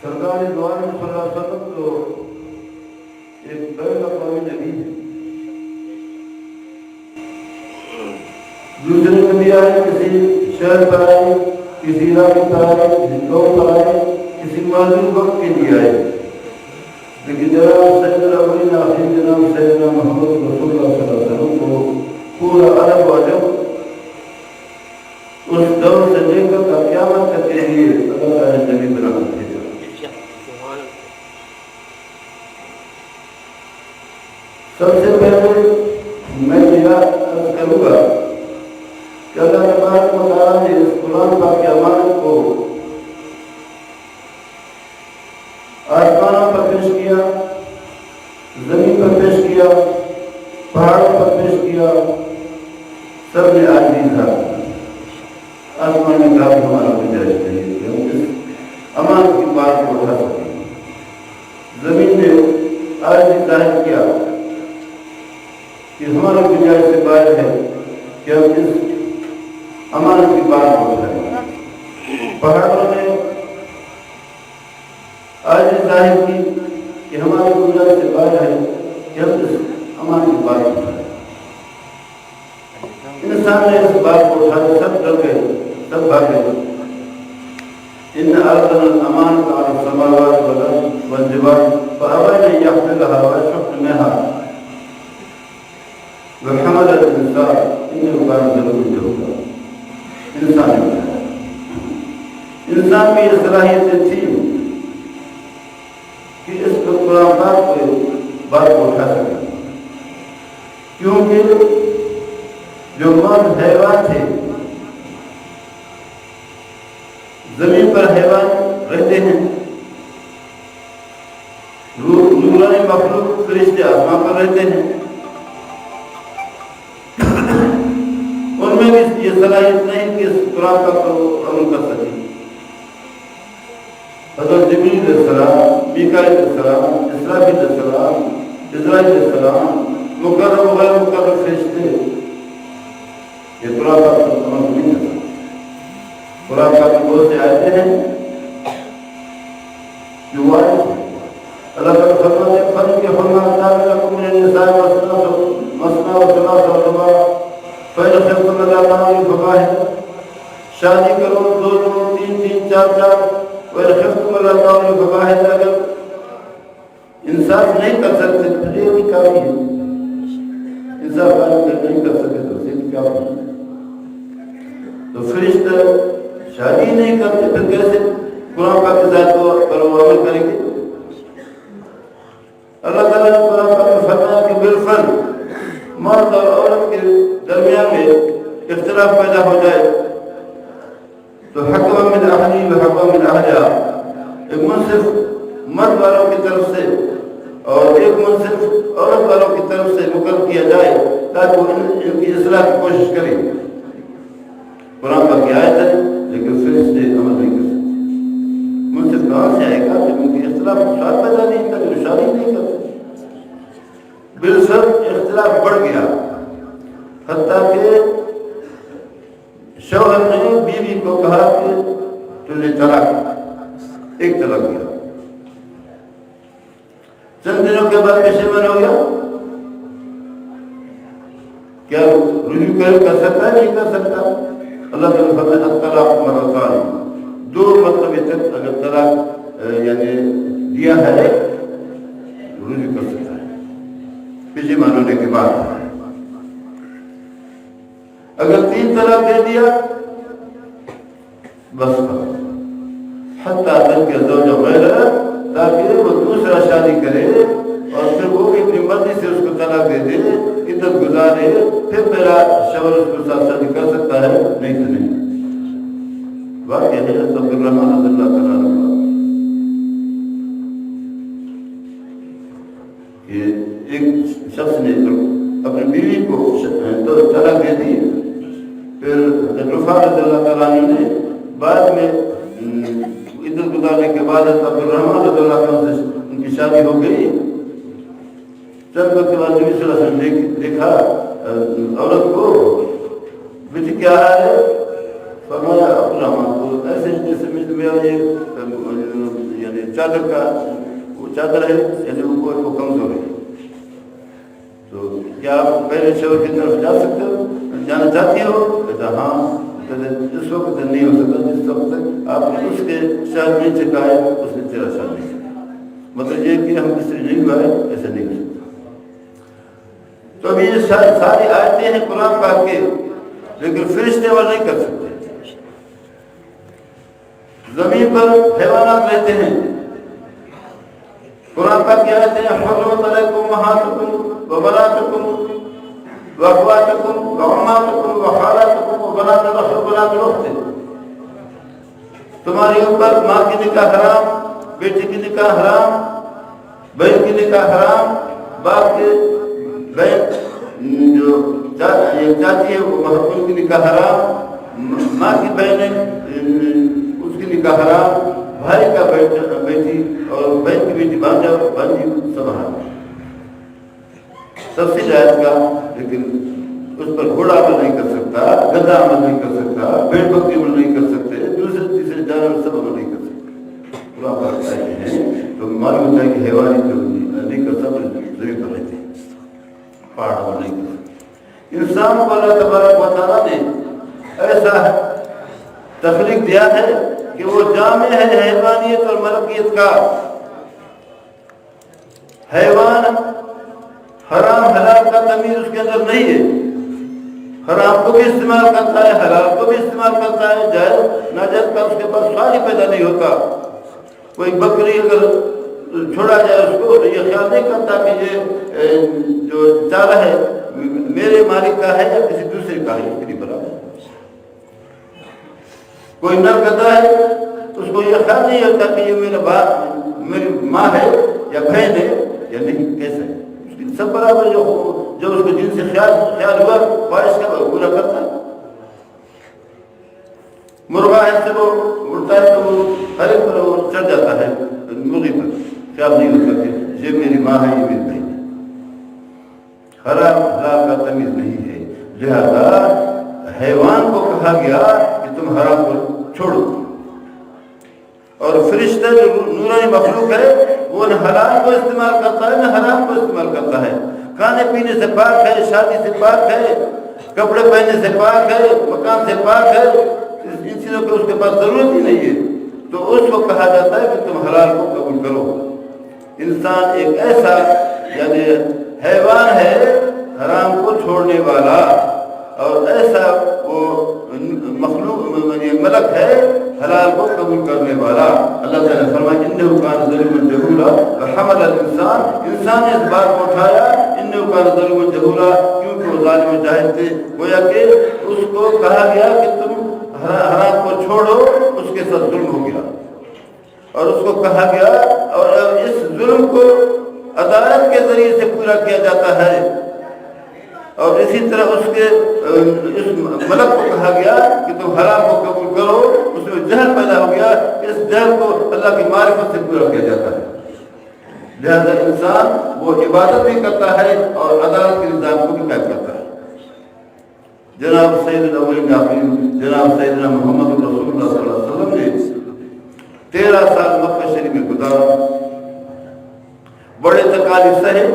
سرکار دو عالم صلی اللہ علیہ وسلم تو ایک بین الاقوامی نبی ہے. دوسرے نبی آئے کسی شہر پر آئے, کسی علاقے پر آئے, کسی قوم پر آئے, کسی معذور وقت کے لیے آئے. لیکن جناب سید الاولین آخرین جناب سیدنا محمد رسول اللہ صلی اللہ علیہ وسلم کو پورا عرب و عجم اس دور سے لے کر قیامت تک کے لیے اللہ تعالی نبی بنا دیتے. سب سے پہلے میں یہ عرض کروں گا کہ اللہ تبارک و تعالیٰ نے اس قرآن پاک کی امانت کو آسمانوں پر پیش کیا, زمین پر پیش کیا, پہاڑوں پر پیش کیا. سب نے عاجزی تھا. آسمان نے کہا کہ ہمارا گنجائش نہیں کہ ہم اس امانت کی بات کو اٹھا سکیں. زمین نے عاجزی ظاہر کیا کہ ہمارا گنجائش سے باہر ہے کہ ہم اس امانت کی بات کو اٹھائیں. پہاڑوں نے عاجزی ظاہر کی کہ ہمارے گنجائش سے باہر ہے کہ ہم اس امانت کی بات کو اٹھائیں. انسان نے اس بات کو اٹھایا, سب ڈر گئے, سب بھاگے. ان ارسلنا الامانة على السماوات والارض والجبال فابين ان يحملها واشفقن منها وحملها الانسان انه كان ظلوما جهولا. انسان میں یہ صلاحیتیں تھیں کہ اس قرآن پاک کو بات کو اٹھا سکے, کیونکہ جو مرد حیوان تھے, زمین پر حیوان رہتے ہیں, نورانی مخلوق فرشتے آسمان پر رہتے ہیں, ان میں بھی یہ صلاحیت نہیں کہ اس قرآن کا عمل کر سکے. حضرت جبریل علیہ السلام, میکائیل علیہ السلام, اسرافیل علیہ السلام, اسرائیل علیہ السلام, مقرب و غیر مقرب فرشتے یہ قرآن کا عمل نہیں کر سکتے. قرآن کا بہت سے آیتیں ہیں جو وارث ہیں. اللہ تعالیٰ فرماتے ہیں فَرِقَ فَمَا كَانَ لَكُم مِّنَ النِّسَاءِ مَثْنَىٰ وَثُلَاثَ وَرُبَاعَ فَإِنْ خِفْتُمْ أَلَّا تَعْدِلُوا فَوَاحِدَةً. شادی کرو 2 2 3 3 4 4. وَإِنْ خِفْتُمْ أَلَّا تَعْدِلُوا فَوَاحِدَةً. اگر انصاف نہیں کر سکتے تو یہ بھی کافی ہے. انصاف نہیں کر سکتے تو یہ بھی کافی ہے. تو فرشتے شادی نہیں کرتے پھر کیسے قرآن پاک کی ذات پر عمل کریں گے؟ اللہ تعالیٰ نے قرآن پاک میں فرمایا کہ بالفرض مرد اور عورت کے درمیان میں اختلاف پیدا ہو جائے تو حکم من اہلی و حکم من اہلیہ, ایک منصف مرد والوں کی طرف سے اور ایک منصف عورت والوں کی طرف سے مقرر کیا جائے تاکہ وہ ان کی اصلاح کی کوشش کریں. قرآن پاک کی آیت ہے لیکن فرشتے عمل نہیں کر سکتے. منصف کہاں سے آئے گا جب ان کی اختلاف شاد پیدا نہیں کرتے, شادی نہیں کرتے. بالفرض اختلاف بڑھ گیا حتیٰ کہ شوہر نے بیوی کو کہا کہ تجھے طلاق, ایک طلاق دیا. چند دنوں کے بعد پشیمان ہو گیا. کیا رجوع کر سکتا ہے؟ نہیں کر سکتا. اللہ تعالیٰ فرماتا ہے الطلاق مرتان, 2 مرتبے تک اگر طلاق یعنی دیا ہے رجوع کر سکتا ہے پشیمان ہونے کے بعد. اگر 3 طلاق دے دیا بس حتیٰ تک کہ زوجہ غیر, تاکہ وہ دوسرا شادی کرے اور پھر وہ اپنی مرضی سے اس کو طلاق دے دے, عدت گزارے, پھر میرا شوہر اس کو ساتھ شادی کر سکتا ہے, نہیں تو نہیں. واقعہ ہے حضرت عبدالرحمن رضی اللہ تعالیٰ عنہ کہ ایک شخص نے اپنی بیوی کو طلاق دے دی. پھر رفاع رضی اللہ تعالیٰ عنہ نے بعد میں عدت گزارنے کے بعد عبدالرحمن رضی اللہ عنہ سے ان کی شادی ہو گئی. چند وقت کے بعد نبی صلی اللہ علیہ وسلم نے دیکھا عورت کو, بیٹی کیا حال ہے؟ فرمایا عبدالرحمن کو ایسے جیسے میں یہ یعنی چادر کا وہ چادر ہے یعنی وہ کمزور ہے، تو کیا آپ پہلے شور کی طرف جا سکتے ہو، جانا چاہتی ہو؟ کہتا ہاں، اس وقت نہیں ہو سکتا جس وقت تک آپ نے اس کے شاید نہیں چکا ہے اس نے تیرا شاید نہیں چکا، مطلب یہ کہ ہم کسی نہیں ہوا ہے ایسے نہیں ہو سکتا۔ تو ابھی یہ ساری آیتیں ہیں قرآن پاک کے، لیکن فرشتے وہ نہیں کر سکتے۔ زمین پر حیوانات رہتے ہیں، قرآن پاک کی آیتیں ہیں حرمت علیکم امہاتکم وبناتکم واخواتکم وعماتکم وخالاتکم وبنات الاخ وبنات الاخت، تمہارے اوپر ماں کی نکاح حرام، بیٹی کی نکاح حرام، بہن کی نکاح حرام، باپ کے بہن جو چاچی ہے وہ محبوب کی نکاح حرام، ماں کی بہن ہے اس کی نکاح حرام، بھائی کا بیٹی اور بہن کی بیٹی بھانجا بھانجی سب حرام۔ تفصیل آیت کا، لیکن اس پر گھوڑا عمل نہیں کر سکتا، گدھا عمل نہیں کر سکتا، بھیڑ بکری عمل نہیں کر سکتے، دوسرے تیسرے جانور سب عمل نہیں کر سکتے۔ قرآن پاک آئے ہیں تو معلوم ہوتا ہے کہ حیوانی جو نہیں کر سکتے زمین پر رہتے ہیں، پہاڑ عمل نہیں کر سکتے۔ انسان کو اللہ تبارک و تعالیٰ نے ایسا تخلیق دیا ہے کہ وہ جامع ہے حیوانیت اور ملکیت کا۔ حیوان حرام حلال کا تمیز اس کے اندر نہیں ہے، حرام کو بھی استعمال کرتا ہے، حلال کو بھی استعمال کرتا ہے، جائز ناجائز کا اس کے پاس سوال ہی پیدا نہیں ہوتا۔ کوئی بکری اگر چھوڑا جائے اس کو تو یہ خیال نہیں کرتا کہ یہ جو چارہ ہے میرے مالک کا ہے یا کسی دوسرے کا ہے، میری برابر۔ کوئی نر گدھا ہے اس کو یہ خیال نہیں ہوتا کہ یہ میرا باپ میری ماں ہے یا بہن ہے یا نہیں، کیسا ہے، سب برابر۔ جو اس کو جن سے خیال ہوا خواہش کا پورا کرتا ہے۔ مرغا ہے سے وہ اڑتا ہے تو وہ ہر ایک پر وہ چڑھ جاتا ہے، مرغی پر خیال نہیں ہوتا کہ یہ میری ماں ہے یہ میری بہن ہے۔ حرام حلال کا تمیز نہیں ہے، لہذا حیوان کو کہا گیا کہ تم حرام کو چھوڑو، اور فرشتہ جو نورانی مخلوق ہے وہ نہ حلال کو استعمال کرتا ہے نہ حرام کو استعمال کرتا ہے، کھانے پینے سے پاک ہے، شادی سے پاک ہے، کپڑے پہننے سے پاک ہے، مکان سے پاک ہے، ان چیزوں کی اس کے پاس ضرورت ہی نہیں ہے، تو اس کو کہا جاتا ہے کہ تم حلال کو قبول کرو۔ انسان ایک ایسا یعنی حیوان ہے حرام کو چھوڑنے والا، اور ایسا وہ مخلوق ملک ہے حلال کو قبول کرنے والا۔ اللہ تعالیٰ نے فرمایا انہ کان ظلوما جہولا وحمل الانسان، انسان نے اس بات کو اٹھایا انہ کان ظلوما جہولا کیونکہ وہ ظالم و جاہل تھے، گویا کہ اس کو کہا گیا کہ تم حرام کو چھوڑو، اس کے ساتھ ظلم ہو گیا، اور اس کو کہا گیا، اور اس ظلم کو عدالت کے ذریعے سے پورا کیا جاتا ہے، اور اسی طرح اس ملک کو کہا گیا کہ تم حرام کو قبول کرو، اس میں جہل پیدا ہو گیا، اس جہل کو اللہ کی معرفت سے پورا کیا جاتا ہے۔ لہذا انسان وہ عبادت بھی کرتا ہے اور عدالت کے نظام کو بھی قائم کرتا ہے۔ جناب سید الاولین آخرین جناب سیدنا محمد رسول اللہ صلی اللہ علیہ وسلم نے 13 سال مکہ شریف میں گزارا، بڑے تکالیف سہے،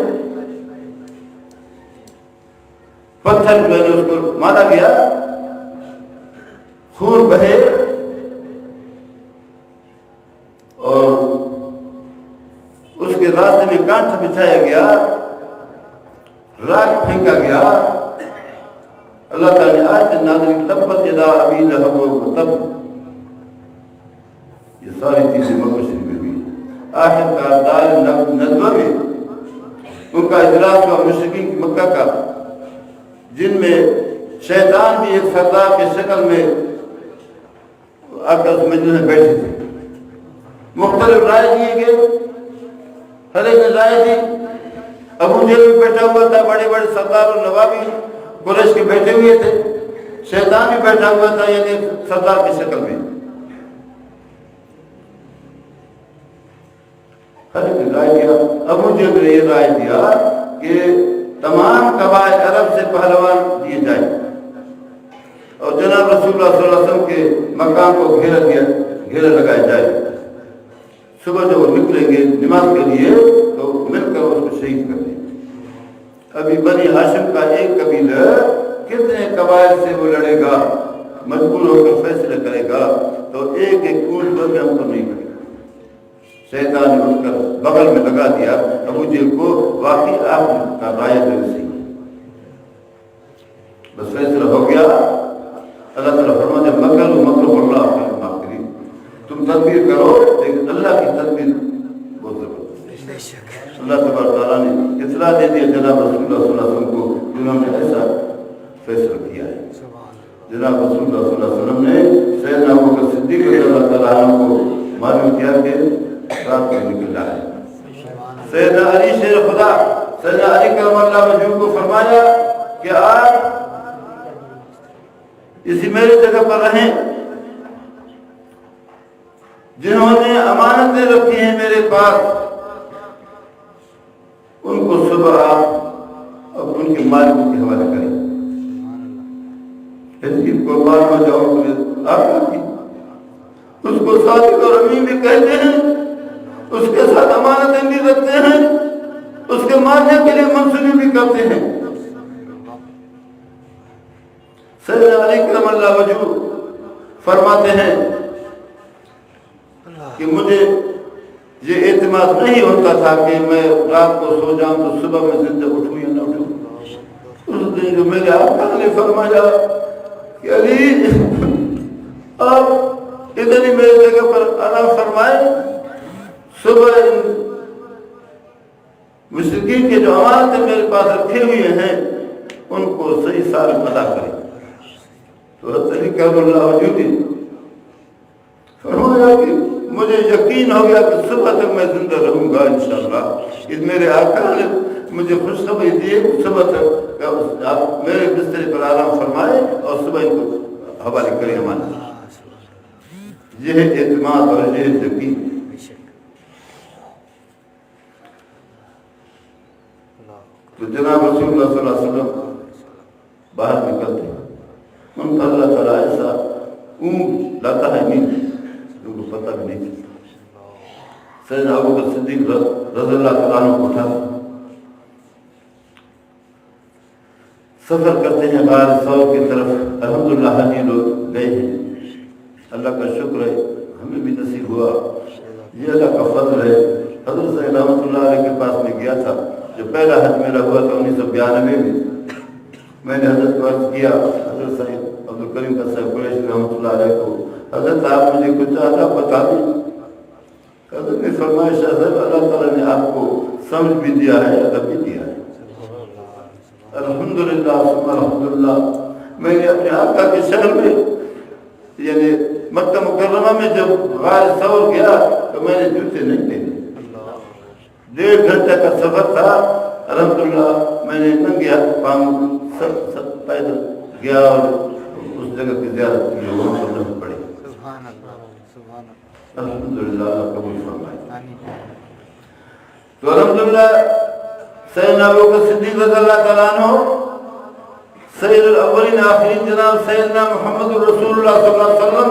پتھر جو ہے اس کو مارا گیا، خون بہے، اور اس کے راستے میں کانٹا بچھایا گیا، راکھ پھینکا گیا۔ اللہ تعالیٰ نے آیت نازل کی تبت یدا ابی لہب وتب، یہ ساری چیزیں مکہ شریف میں ہوئی۔ آخر کار دار ندوہ میں ان کا اجلاس ہوا مشرکین مکہ کا، جن میں شیطان بھی ایک سردار کی شکل میں آ کر اس مجلس میں بیٹھے تھے۔ مختلف رائے دیے گئے، ہر ایک نے رائے دی۔ ابو جہل بھی بیٹھا ہوا تھا، بڑے بڑے سردار اور نوابی قریش کے بیٹھے ہوئے تھے، شیطان بھی بیٹھا ہوا تھا یعنی سردار کی شکل میں۔ ہر ایک نے رائے دیا۔ ابو جہل نے یہ رائے دیا کہ تمام قبائل عرب سے پہلوان دیے جائیں اور جناب رسول اللہ صلی اللہ علیہ وسلم کے مقام کو گھیرا لگایا جائے۔ صبح جب وہ نکلیں گے نماز کے لیے تو مل کر اس کو شہید کر دیں گے۔ ابھی بنی ہاشم کا ایک قبیلہ کتنے قبائل سے وہ لڑے گا، مجبور ہو کر فیصلے کرے گا، تو ایک ایک اونٹ پر بھی ہم کو نہیں کرے گا۔ شیطان نے اٹھ کر بغل میں لگا دیا ابو جہل کو، واقعی آپ کا رائے دل صحیح ہے۔ بس فیصلہ ہو گیا۔ اللہ تعالیٰ فرماتے ہیں مکر اللہ خیر الماکرین، تم تدبیر کرو لیکن اللہ کی تدبیر بہت زبردست ہے۔ اللہ تبارک تعالیٰ نے اطلاع دے دیا جناب رسول اللہ صلی اللہ علیہ وسلم کو، جنہوں نے ایسا فیصلہ کیا ہے۔ جناب رسول اللہ صلی اللہ علیہ وسلم نے سیدنا ابوبکر صدیق رضی اللہ تعالیٰ عنہ کو معلوم کیا کہ رات میں نکلا ہے۔ سیدنا علی شیر خدا سیدنا علی کرم اللہ وجہہ کو فرمایا کہ آپ اسی میری جگہ پر رہیں، جنہوں نے امانتیں رکھی ہیں میرے پاس ان کو صبح آپ اب ان کے مالکوں کے حوالے کریں۔ کو مال میں جاؤ آپ کی اس کو صادق اور امین بھی کہتے ہیں، اس کے ساتھ امانتیں بھی رکھتے ہیں، اس کے ماننے کے لیے منصوبی بھی کرتے ہیں۔ سیدنا علی کرم اللہ وجہہ فرماتے ہیں کہ مجھے یہ اعتماد نہیں ہوتا تھا کہ میں رات کو سو جاؤں تو صبح میں زندہ اٹھوں یا نہ اٹھوں۔ اس دن جو میرے آقا نے فرمایا کہ علی آپ ادھر ہی میرے جگہ پر آنا فرمائے، صبح مشرکین کے جو امانتیں میرے پاس رکھے ہوئے ہیں ان کو صحیح سالم ادا کریں۔ تو علی کرم اللہ وجہہ نے فرمایا کہ مجھے یقین ہو گیا کہ صبح تک میں زندہ رہوں گا انشاءاللہ۔ اس میرے آقا نے مجھے خوشخبری دی کہ صبح تک آپ میرے بستر پر آرام فرمائے اور صبح ان کو حوالے کریں امانت۔ یہ اعتماد اور یہ یقین۔ تو جناب رسول اللہ صلی اللہ علیہ وسلم باہر نکلتے ہیں، ان کا اللہ تعالیٰ ایسا اونٹ لاتا ہے نیند ان کو پتہ بھی نہیں چلتا۔ سیدنا ابوبکر صدیق رضی اللہ تعالیٰ عنہ اٹھا سفر کرتے ہیں غار ثور کی طرف۔ الحمدللہ حجی لوگ گئے ہیں، اللہ کا شکر ہے ہمیں بھی نصیب ہوا، یہ اللہ کا فضل ہے۔ حضرت صلی رحمۃ اللہ علیہ کے پاس میں گیا تھا، جو پہلا حج میرا ہوا تھا 1992 میں، میں نے حضرت کو عرض کیا، حضرت سید عبدالکریم کا صاحب قریشی رحمۃ اللہ علیہ کو، حضرت آپ مجھے کچھ چاہتا بتا دیں۔ حضرت نے فرمایا شاہ صاحب اللہ تعالیٰ نے آپ کو سمجھ بھی دیا ہے، ادب بھی دیا ہے۔ الحمدللہ ثم الحمدللہ، میں نے اپنے آقا کے شہر میں یعنی مکہ مکرمہ میں جب غار ثور گیا تو میں نے جوتے نہیں پہنے، 1.5 گھنٹے کا سفر تھا۔ الحمدللہ میں نے ننگے ہاتھ پاؤں سب پیدل گیا اور اس جگہ کی زیارت کی، وہاں پر نماز پڑھی۔ الحمدللہ اللہ قبول فرمائے۔ تو الحمدللہ سیدنا ابوبکر صدیق رضی اللہ تعالیٰ عنہ، سید الاولین آخرین جناب سیدنا محمد رسول اللہ صلی اللہ علیہ وسلم،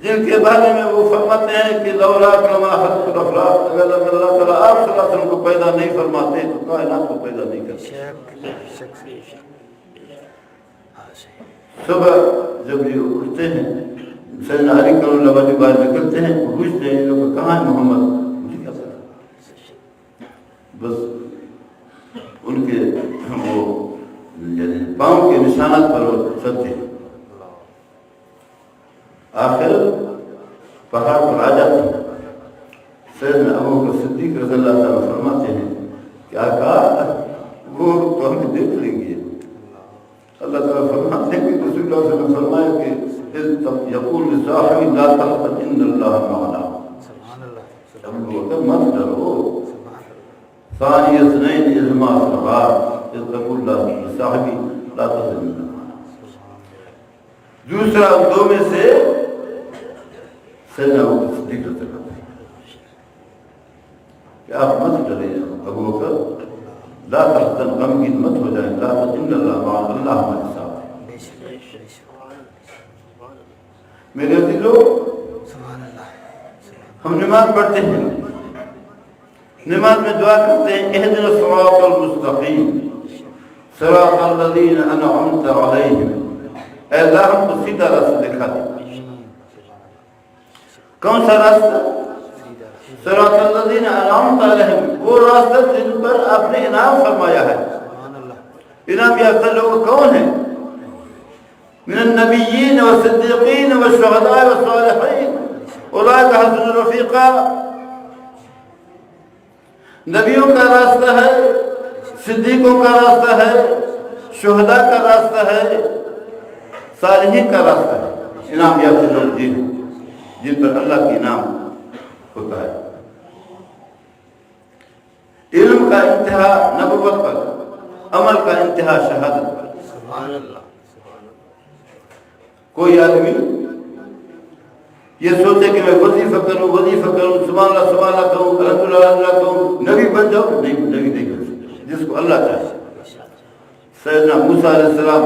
جن کے بارے میں وہ فرماتے ہیں کہ لولا لما خلقت الافلاق، اگر اللہ تعالیٰ آپ صلی اللہ علیہ وسلم کو پیدا نہیں فرماتے تو کائنات کو پیدا نہیں کرتے۔ صبح جب یہ اٹھتے ہیں سیدنا علی کرم اللہ وجہہ باہر نکلتے ہیں، وہ پوچھتے ہیں لوگ کہاں ہے محمد، مجھے کیا پتا۔ بس ان کے وہ یعنی پاؤں کے نشانات پر وہ چلتے ہیں۔ آخر پہاڑ پر آ جاتے ہیں۔ سیدنا ابوبکر صدیق رضی اللہ تعالیٰ فرماتے ہیں کہ آقا وہ تو ہمیں دیکھ لیں گے۔ اللہ تعالیٰ فرماتے ہیں کہ رسول اللہ صلی اللہ علیہ وسلم فرمایا کہ یقول لصاحبہ لا تحزن ان اللہ معنا، ابو بکر مت ڈرو، ثانی اثنین اذ ہما فی الغار اذ تقول لصاحبہ لا تحزن ان اللہ معنا۔ دوسرا دو میں سے سیدنا ابوبکر صدیق رضی اللہ کہ آپ مت ڈریں ابو بکر، لا تحزن، غمگین مت ہو جائیں، لا تحزن ان اللہ معنا، اللہ ہمارے ساتھ ہے۔ میرے عزیزو ہم نماز پڑھتے ہیں، نماز میں دعا کرتے ہیں اہدنا الصراط المستقیم صراط الذین انعمت علیہم، اے اللہ ہم کو سیدھا راستہ دکھا دے۔ کون سا راستہ؟ صراط الذین انعمت علیہم، وہ راستہ جن پر آپ نے انعام فرمایا ہے۔ انعام یافتہ لوگ کون ہیں؟ من النبیین والصدیقین والشہداء والصالحین اولئک حسن رفیقا۔ نبیوں کا راستہ ہے، صدیقوں کا راستہ ہے، شہداء کا راستہ ہے، صالحین کا راستہ ہے۔ انعام یافتہ لوگ جن پر اللہ کی انعام ہوتا ہے۔ علم کا انتہا نبوت پر، عمل کا انتہا شہادت پر۔ سبحان اللہ۔ کوئی آدمی یہ سوچے کہ میں وظیفہ کروں سبحان اللہ کہوں، الحمدللہ کہوں، نبی بن جاؤں، نہیں، نبی نہیں بن سکتا، جس کو اللہ چاہے۔ سیدنا موسیٰ علیہ السلام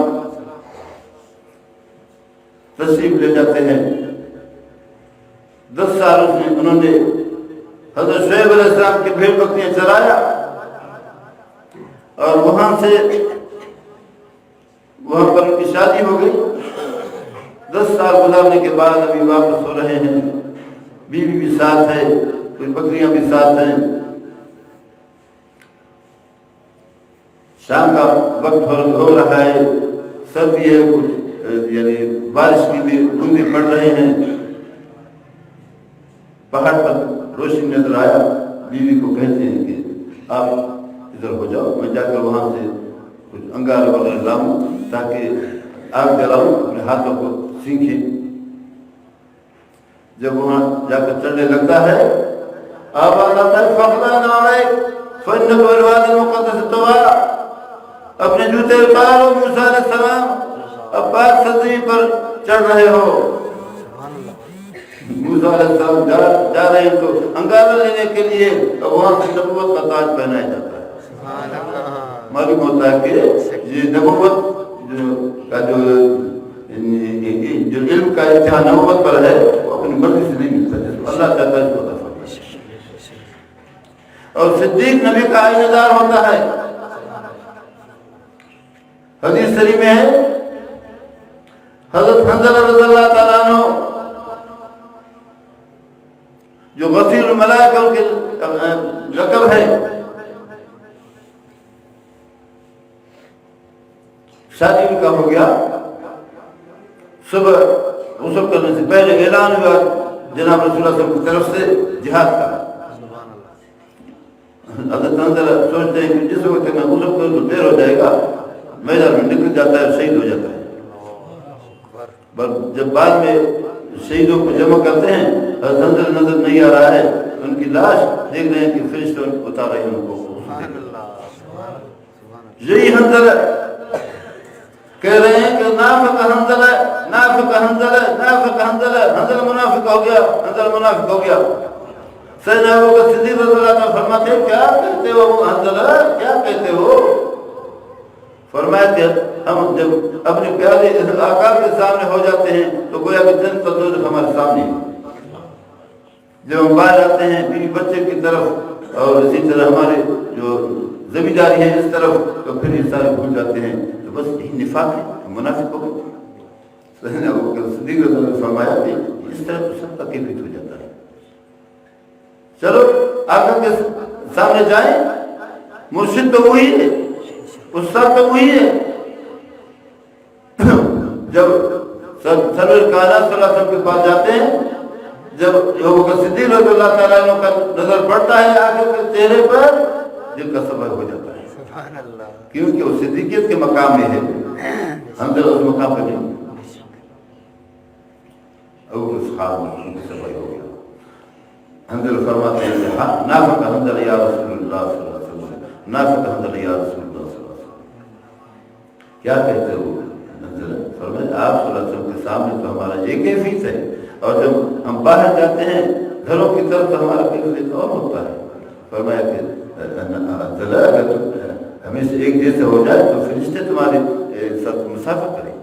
تشریف لے جاتے ہیں، 10 سال انہوں نے حضرت شعیب علیہ السلام کے بھیڑ بکریاں چرایا، اور وہاں پر ان کی شادی ہو گئی۔ 10 سال گزارنے کے بعد ابھی واپس ہو رہے ہیں، بیوی بھی ساتھ ہے، کچھ بکریاں بھی ساتھ ہیں۔ شام کا وقت ہو رہا ہے، سردی ہے، کچھ یعنی بارش کی بھی بوندیں پڑ رہے ہیں۔ پہاڑ پر روشنی نظر آیا، بیوی کو کہتے ہیں کہ آپ ادھر ہو جاؤ، میں جا کر وہاں سے کچھ انگار وغیرہ لاؤں تاکہ آگ جلاؤں، اپنے ہاتھوں کو سینکھیں۔ جب وہاں جا کر چڑھنے لگتا ہے، آواز آتا ہے فَخْلَعْنَ عَلَيْكَ فَإِنَّكَ بِالْوَادِ الْمُقَدَّسِ طُوًى۔ اپنے جوتے اتارو موسیٰ علیہ السلام، اب پاک سرزمین پر چڑھ رہے ہو۔ موسیٰ علیہ السلام جا رہے ہیں تو انگارہ لینے کے لیے وہاں سے نبوت کا تاج پہنایا جاتا ہے۔ معلوم ہوتا ہے کہ یہ نبوت کا جو علم کا انتہا نبوت پر ہے، وہ اپنی مرضی سے نہیں ملتا، جس کو اللہ چاہتا ہے اس کو عطا فرماتا ہے۔ اور صدیق نبی کا آئینہ دار ہوتا ہے۔ حدیث شریف میں ہے حضرت حنظلہ رضی اللہ تعالیٰ عنہ جو غسیل الملائکہ ان کے لقب ہے، شادی ان کا ہو گیا، صبح غسل کرنے سے پہلے اعلان ہوا جناب رسول اللہ صلی اللہ علیہ وسلم کی طرف سے جہاد کا۔ حضرت حنظلہ سوچتے ہیں کہ جس وقت میں غسل کروں تو دیر ہو جائے گا، میدان میں نکل جاتا ہے، شہید ہو جاتا ہے۔ جب بعد میں شہیدوں کو جمع کرتے ہیں، حضرت حنظلہ نظر نہیں آ رہا ہے، ان کی لاش دیکھ رہے ہیں کہ فرشتے اتار رہے ہیں ان کو۔ یہی حنظلہ کہہ رہے ہیں کہ نافق حنظلہ، نافق حنظلہ، نافق حنظلہ، حنظلہ منافق ہو گیا، حنظلہ منافق ہو گیا۔ سیدنا ابوبکر صدیق رضی اللہ عنہ فرماتے ہیں کیا کہتے ہو حنظلہ، کیا کہتے ہو؟ فرمایا کہ ہم جب اپنے پیارے آقا کے سامنے ہو جاتے ہیں تو گویا کہ جنت اور دوزخ ہمارے سامنے ہیں۔ جب ہم باہر آتے ہیں بیوی بچے کی طرف اور اسی طرح ہمارے جو ذمہ داری ہے اس طرف، تو پھر یہ سارے بھول جاتے ہیں، تو بس یہی نفاق ہے، منافق ہو گئے۔ سیدنا ابوبکر صدیق رضی اللہ عنہ نے فرمایا کہ اس طرح تو سب کا کیفیت ہو جاتا ہے۔ چلو آقا کے سامنے جائیں، مرشد تو وہی ہے، استاد تو وہی ہے۔ جب سرور کائنات صلی اللہ علیہ وسلم کے پاس جاتے ہیں، جب ابوبکر صدیق رضی اللہ تعالیٰ عنہ کا نظر پڑتا ہے آقا کے چہرے پر، دل کا صبر ہو جاتا ہے، کیونکہ وہ صدیقیت کے مقام میں ہے، ہم تو اس مقام پہ نہیں۔ ابوبکر صحابہ صبر ہو گیا۔ حنظلہ فرماتے ہیں نافق حنظلہ یا رسول اللہ صلی اللہ علیہ وسلم، نافق حنظلہ یا رسول اللہ صلی اللہ علیہ وسلم۔ کیا کہتے ہو حنظلہ؟ فرمایا آپ صلی اللہ علیہ وسلم کے سامنے تو ہمارا یہ کیفیت ہے، اور جب ہم باہر جاتے ہیں گھروں کی طرف تو ہمارا کیفیت اور ہوتا ہے۔ فرمایا کہ حنظلہ اگر ہمیں سے ایک جیسے ہو جائے تو فرشتے تمہارے ساتھ مسافر کریں،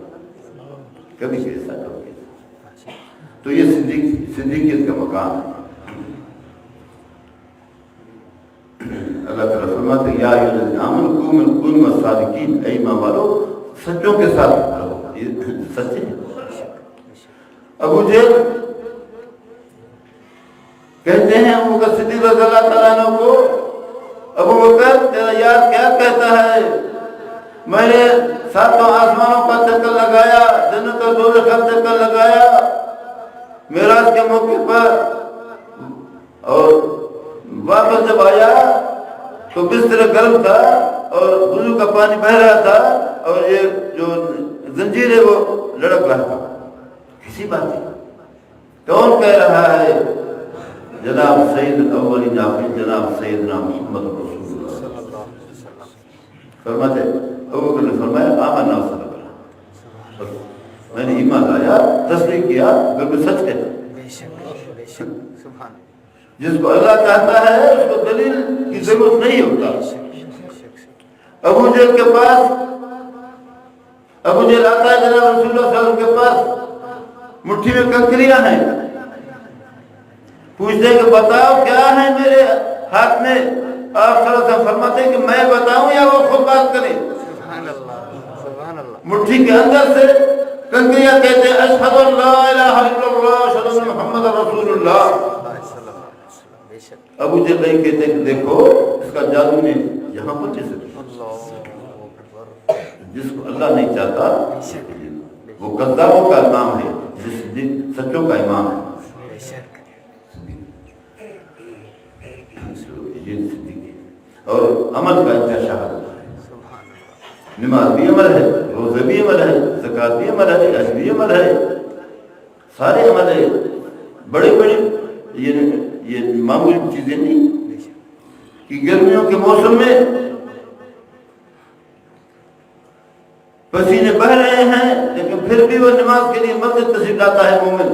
کبھی ایسا کرو گے۔ تو یہ صدیقیت کا مقام ہے۔ اللہ تعالیٰ فرماتے ہیں یا ایھا الذین آمنوا کونوا مع الصادقین، اے ایمان والو سچوں کے ساتھ رہو، یہ سچے ہیں۔ ابو جہل کہتے ہیں ابو بکر صدیق رضی اللہ تعالیٰ عنہ کو، ابو بکر تیرا یار کیا کہتا ہے، میں نے 7 آسمانوں کا چکر لگایا، جنت اور دوزخ کا چکر لگایا معراج کے موقع پر، اور واپس جب آیا تو بستر گرم تھا اور وضو کا پانی بہ رہا تھا اور یہ جو زنجیر ہے وہ لڑک رہا تھا۔ کسی بات ہے کون کہہ رہا ہے؟ جناب سید الاولین آخرین جناب سیدنا محمد رسول اللہ صلی اللہ علیہ وسلم فرماتے، ابو بکر نے فرمایا آمنا وصدقنا، میں نے ایمان لایا، تصدیق کیا، بالکل سچ کہتا۔ جس کو اللہ چاہتا ہے اس کو دلیل کی ضرورت نہیں ہوتا۔ ابو جہل کے پاس، ابو جہل آتا ہے جناب رسول اللہ صلی اللہ علیہ وسلم کے پاس، مٹھی میں کنکریاں ہیں، پوچھتے ہیں کہ بتاؤ کیا ہے میرے ہاتھ میں؟ آپ صلی اللہ علیہ وسلم فرماتے ہیں کہ میں بتاؤں یا وہ خود بات کرے؟ مٹھی کے اندر سے کنکریاں کہتے ہیں اشہد ان لا الہ الا اللہ اشہد ان محمد رسول اللہ۔ ابو جہل نہیں کہتے کہ دیکھو اس کا جادو نے یہاں پر جسے جس کو اللہ نہیں چاہتا وہ کذابوں کا امام ہے، جس سچوں کا امام ہے۔ اور عمل کا انتشار ہوتا ہے، نماز بھی عمل ہے، روزے بھی عمل ہے، زکوٰۃ بھی عمل ہے، حج بھی عمل ہے، سارے عمل ہے، بڑے بڑے یہ معمولی چیزیں نہیں کہ گرمیوں کے موسم میں پسینے بہ رہے ہیں لیکن پھر بھی وہ نماز کے لیے مسجد تشریف لاتا ہے مومن۔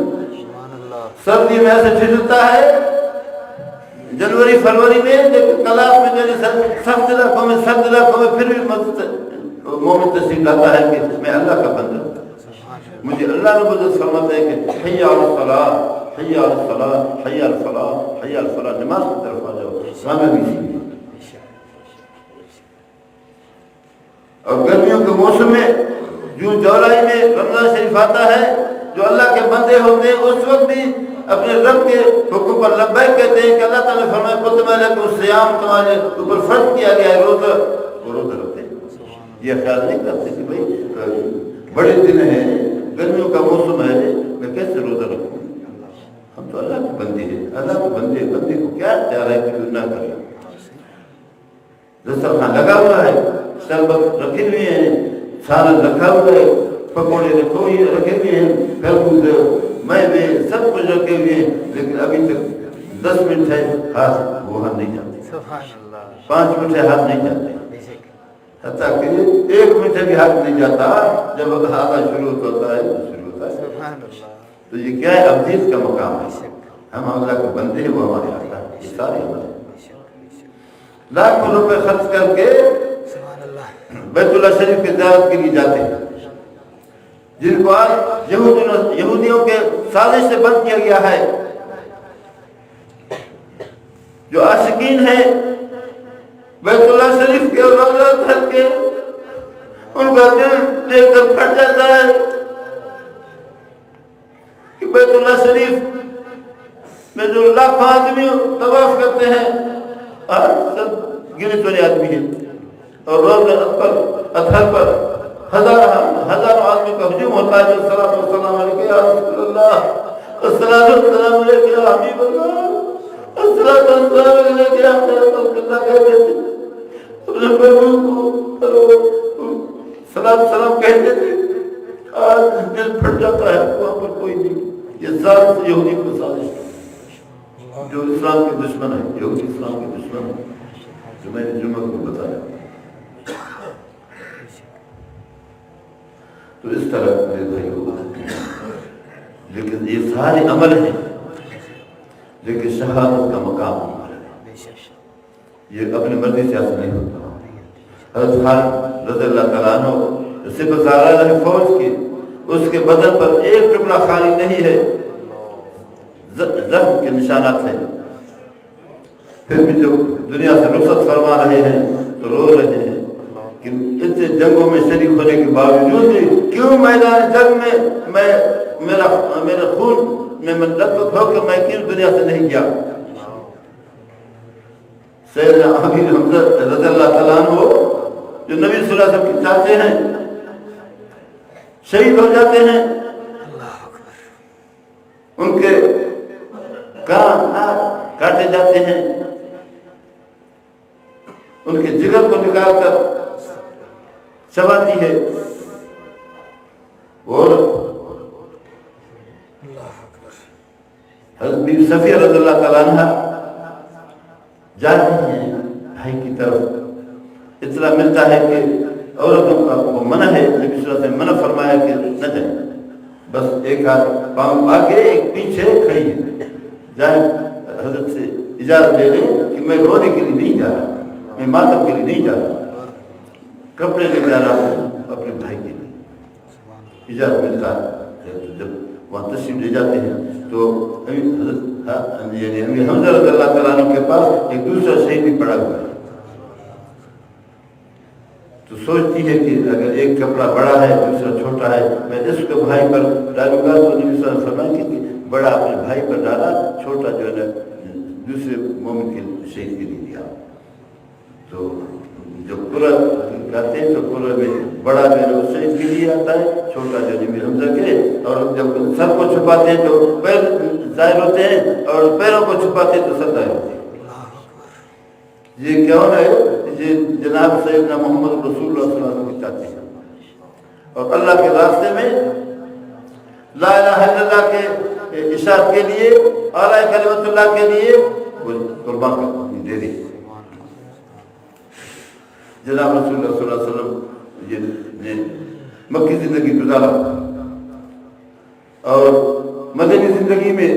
سردی میں ایسے ٹھنڈتا ہے جنوری فروری میں، لیکن کلاس میں سخت علاقوں میں سرد علاقوں میں پھر بھی مسجد مومن تشریف لاتا ہے کہ میں اللہ کا بندہ ہوں، مجھے اللہ نے مجھے فرماتا ہے کہ حی علی الصلاۃ، حی علی الصلاۃ، حی علی الفلاح، حی علی الفلاح، نماز کی طرف آ جاؤ۔ ہمیں بھی سیکھیں۔ اور گرمیوں کے موسم میں جون جولائی میں رمضان شریف آتا ہے، جو اللہ کے بندے ہوتے ہیں اس وقت بھی اپنے رب کے حکم پر لبیک کہتے ہیں کہ اللہ تعالیٰ نے فرمایا کتب علیکم الصیام، تمہارے اوپر فرض کیا گیا ہے روزہ، وہ روزہ رکھتے ہیں۔ یہ خیال نہیں کرتے کہ بھائی بڑے دن ہیں، گرمیوں کا موسم ہے، میں کیسے روزہ رکھوں؟ ہم تو اللہ کے بندے ہیں، اللہ کے بندے کو کیا اختیار ہے کہ نہ کرے؟ دسترخوان لگا ہوا ہے، شربت رکھے ہوئے ہیں، سالن رکھا ہوا ہے، پکوڑے رکھے ہوئے ہیں، خربوز میوے سب کچھ رکھے ہوئے ہیں، لیکن ابھی تک 10 منٹ ہے ہاتھ وہاں نہیں جاتے، 5 منٹ ہے ہاتھ نہیں جاتے، حتیٰ کہ 1 منٹ بھی ہاتھ نہیں جاتا جب آنا شروع ہوتا ہے تو یہ کیا ہے؟ ابدیت کا مقام ہے۔ ہم اللہ کے بندے ہیں، وہ ہمارے آتا ہے، یہ سارے عمل ہیں۔ لاکھوں روپے خرچ کر کے بیت اللہ شریف کی زیارت کے لیے جاتے ہیں، جن کو آج یہودیوں کے سازش سے بند کیا گیا ہے۔ جو عاشقین ہیں بیت اللہ شریف کے روضہ دھر کے، ان کا دل دیکھ کر پھٹ جاتا ہے کہ بیت اللہ شریف میں جو لاکھوں آدمی طواف کرتے ہیں آج سب گنے چنے آدمی ہیں، اور روزہ اطہر پر ہزاروں آدمی کا ہجوم ہوتا ہے، جو الصلاۃ والسلام علیک یا رسول اللہ، الصلاۃ والسلام علیک یا حبیب اللہ، الصلاۃ والسلام علیک یا خیر خلق اللہ کہتے تھے، اپنے محبوب کو صلاۃ والسلام کہتے تھے۔ آج دل پھٹ جاتا ہے، وہاں پر کوئی نہیں۔ یہ سازش یہودی کی سازش ہے، جو اسلام کے دشمن ہے، یہودی اسلام کے دشمن ہے، جو میں نے جمعہ کو بتایا۔ تو اس طرح میرے بھائیو، لیکن یہ سارے عمل ہیں، لیکن شہادت کا مقام عمل ہے، یہ اپنی مرضی سے حاصل نہیں ہوتا۔ حضرت خالد رضی اللہ تعالیٰ عنہ سپہ سالار ہے فوج کی، اس کے بدن پر ایک ٹکڑا خالی نہیں ہے، زخم کے نشانات ہیں۔ پھر بھی جب دنیا سے رخصت فرما رہے ہیں تو رو رہے ہیں کہ اتنے جنگوں میں شریک ہونے کے باوجود بھی کیوں میدان جنگ میں میرا خون میں لطف ہو کہ میں کیوں دنیا سے نہیں گیا. سیدنا امیر حمزہ رضی اللہ تعالیٰ عنہ جو نبی صلی اللہ علیہ وسلم کے چاچے ہیں شہید ہو جاتے ہیں. ان کے کان کاٹے جاتے ہیں, ان کے جگر کو نکال کر چباتی ہے. اور حضرت بی صفیہ رضی اللہ تعالیٰ عنہ جاتی ہیں بھائی کی طرف. اطلاع ملتا ہے کہ عورتوں کو منع ہے, نبی صلی اللہ علیہ وسلم منع فرمایا کہ نہ جائیں, بس ایک ہاتھ پاؤں آگے ایک پیچھے کھڑی ہے. جائیں حضرت سے اجازت لے لیں کہ میں رونے کے لیے نہیں جا رہا, میں ماتم کے لیے نہیں جا رہا, کپڑے لے جا رہا ہوں اپنے بھائی کے لیے. اجازت ملتا ہے. جب وہاں تشریف لے جاتے ہیں تو حضرت یعنی امیر حمزہ رضی اللہ تعالیٰ عنہ کے پاس ایک دوسرا شہید بھی پڑا ہوا ہے. تو سوچتی ہے کہ اگر ایک کپڑا بڑا ہے دوسرا چھوٹا ہے, میں اس کو بھائی پر ڈالوں گا. تو نبی صلی اللہ علیہ وسلم فرمائیں کہ بڑا اپنے بھائی پر ڈالا, چھوٹا جو ہے دوسرے مومن کے شہید کے لیے دیا. تو جب قرآن کہتے ہیں تو قرآن میں بڑا جو ہے اس شہید کے لیے آتا ہے, چھوٹا جو امیر حمزہ کے. اور جب سر کو چھپاتے ہیں تو پیر ظاہر ہوتے ہیں, اور پیروں کو چھپاتے ہیں تو سر ظاہر ہوتے ہیں. یہ کیوں ہے؟ یہ جناب سیدنا محمد رسول اللہ صلی اللہ علیہ وسلم کی چاہتے ہیں, اور اللہ کے راستے میں لا الہ الا اللہ کے اشاعت کے لیے, اعلیٰ کلمت اللہ کے لیے وہ قربان دے دی. جناب رسول اللہ صلی اللہ علیہ وسلم یہ مکی زندگی گزارا, اور مدنی زندگی میں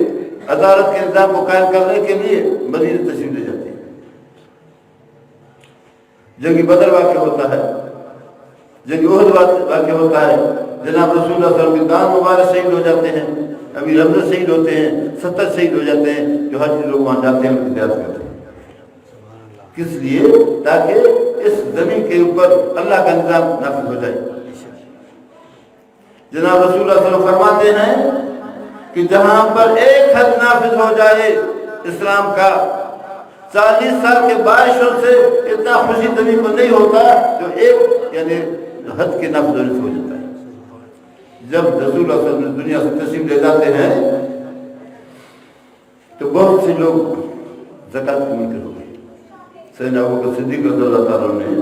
عدالت کے نظام کو قائم کرنے کے لیے مدینہ تشریف لے جاتے ہیں. جنگی بدر واقع ہوتا ہے, جنگی احد واقع ہوتا ہے. جناب رسول اللہ صلی اللہ علیہ وسلم کے دان مبارک شہید ہو جاتے ہیں, امیر حمزہ شہید ہوتے ہیں, 70 شہید ہو جاتے ہیں. جو حاجی لوگ وہاں جاتے ہیں ان کی زیارت کرتے ہیں. کس لیے؟ تاکہ اس زمین کے اوپر اللہ کا نظام نافذ ہو جائے. جناب رسول اللہ صلی اللہ علیہ وسلم فرماتے ہیں کہ جہاں پر ایک حد نافذ ہو جائے اسلام کا, 40 سال کے بارشوں سے اتنا خوشی زمین کو نہیں ہوتا جو ایک یعنی حد کے نافذ ہونے سے ہو جاتا ہے. جب رسول اللہ صلی اللہ علیہ وسلم دنیا سے تشریف لے جاتے ہیں تو بہت سے لوگ زکات کے منکر ہو گئے. سیدنا ابوبکر صدیق رضی اللہ تعالیٰ نے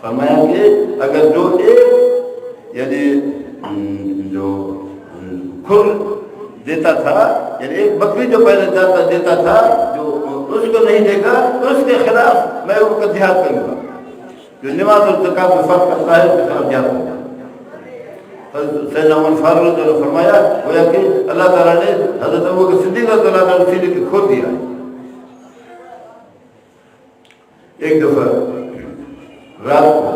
فرمایا کہ اگر جو ایک یعنی جو کھر دیتا تھا, یعنی ایک بکری جو پہلے دیتا تھا, جو اس کو نہیں دے گا تو اس کے خلاف میں ان کا جہاد کروں گا. جو نماز اور زکات میں فرق کرتا ہے اس کے خلاف جہاد کروں گا. سیدنا عمر فاروق نے فرمایا گویا کہ اللہ تعالیٰ نے حضرت ابوبکر صدیق رضی اللہ تعالیٰ سینے کے کھول دیا. ایک دفعہ رات کو